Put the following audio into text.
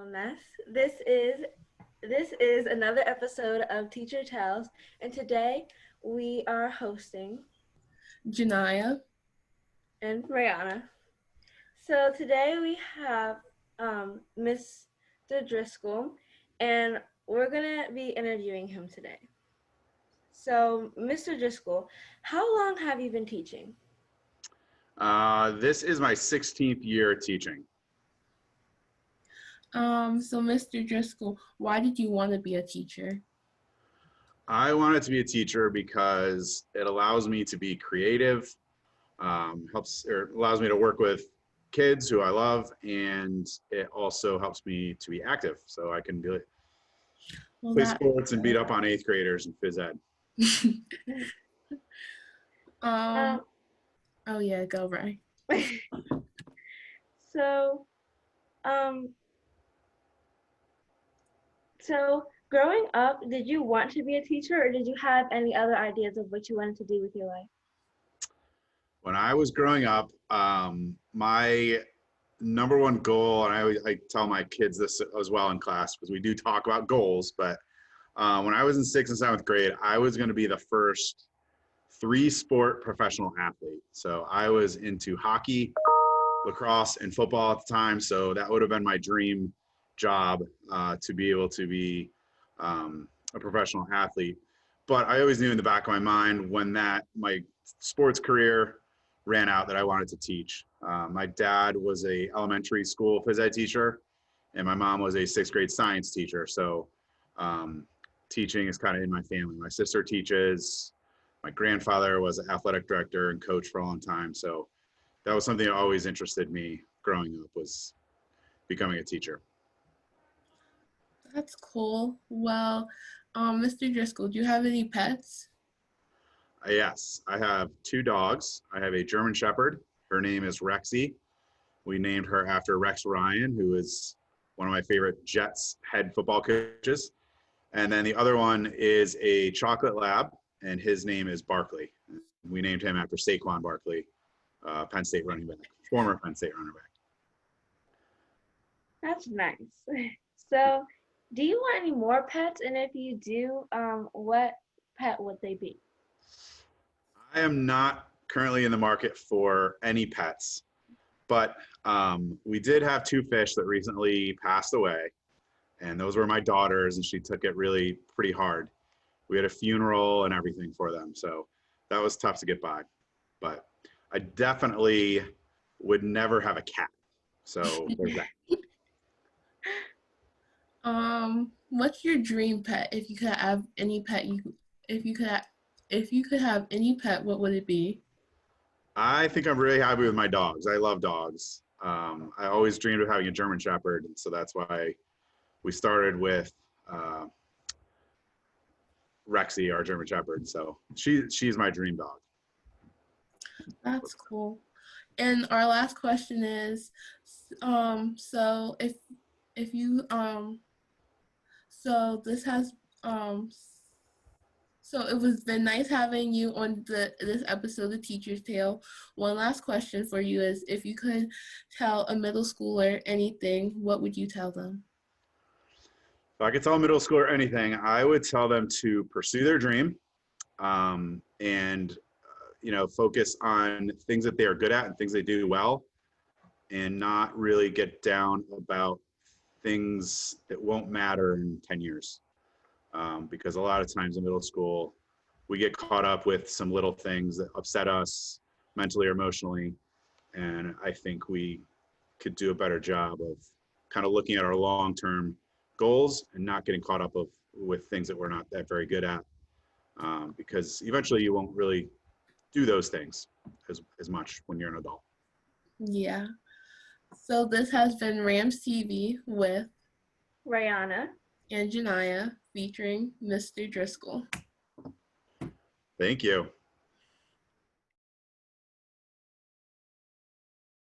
LMS. This is another episode of Teacher Tells, and today we are hosting Janaya. and Brianna. So today we have Mr. Driscoll, and we're gonna be interviewing him today. So, Mr. Driscoll, how long have you been teaching? This is my 16th year teaching. So Mr. Driscoll, why did you want to be a teacher? I wanted to be a teacher because it allows me to be creative, allows me to work with kids who I love, and it also helps me to be active, so I can play sports and beat up on 8th graders in phys ed. Oh yeah, go right. So, so growing up, did you want to be a teacher, or did you have any other ideas of what you wanted to do with your life? When I was growing up, my number one goal, and I tell my kids this as well in class because we do talk about goals, but when I was in 6th and 7th grade, I was going to be the first 3-sport professional athlete. So I was into hockey, lacrosse, and football at the time. So that would have been my dream job, to be able to be a professional athlete. But I always knew in the back of my mind when my sports career ran out that I wanted to teach. My dad was a elementary school phys ed teacher, and my mom was a 6th grade science teacher. So teaching is kind of in my family. My sister teaches. My grandfather was an athletic director and coach for a long time. So that was something that always interested me growing up, was becoming a teacher. That's cool. Well, Mr. Driscoll, do you have any pets? Yes, I have 2 dogs. I have a German Shepherd. Her name is Rexy. We named her after Rex Ryan, who is one of my favorite Jets head football coaches. And then the other one is a chocolate lab, and his name is Barkley. We named him after Saquon Barkley, Penn State running back, former Penn State running back. That's nice. So, do you want any more pets? And if you do, what pet would they be? I am not currently in the market for any pets, but we did have 2 fish that recently passed away, and those were my daughters, and she took it really pretty hard. We had a funeral and everything for them, so that was tough to get by. But I definitely would never have a cat, so there's that. What's your dream pet? If you could have any pet, if you could have any pet, what would it be? I think I'm really happy with my dogs. I love dogs. I always dreamed of having a German Shepherd, and so that's why we started with Rexy, our German Shepherd. So she's my dream dog. That's cool. And our last question is, so if you so this has so it was been nice having you on this episode of Teacher's Tale. One last question for you is, if you could tell a middle schooler anything, what would you tell them? If I could tell a middle schooler anything, I would tell them to pursue their dream, and focus on things that they are good at and things they do well, and not really get down about things that won't matter in 10 years. Because a lot of times in middle school, we get caught up with some little things that upset us mentally or emotionally. And I think we could do a better job of kind of looking at our long-term goals and not getting caught up with things that we're not that very good at. Because eventually you won't really do those things as much when you're an adult. Yeah. So this has been Rams TV with Rihanna and Janaya, featuring Mr. Driscoll. Thank you.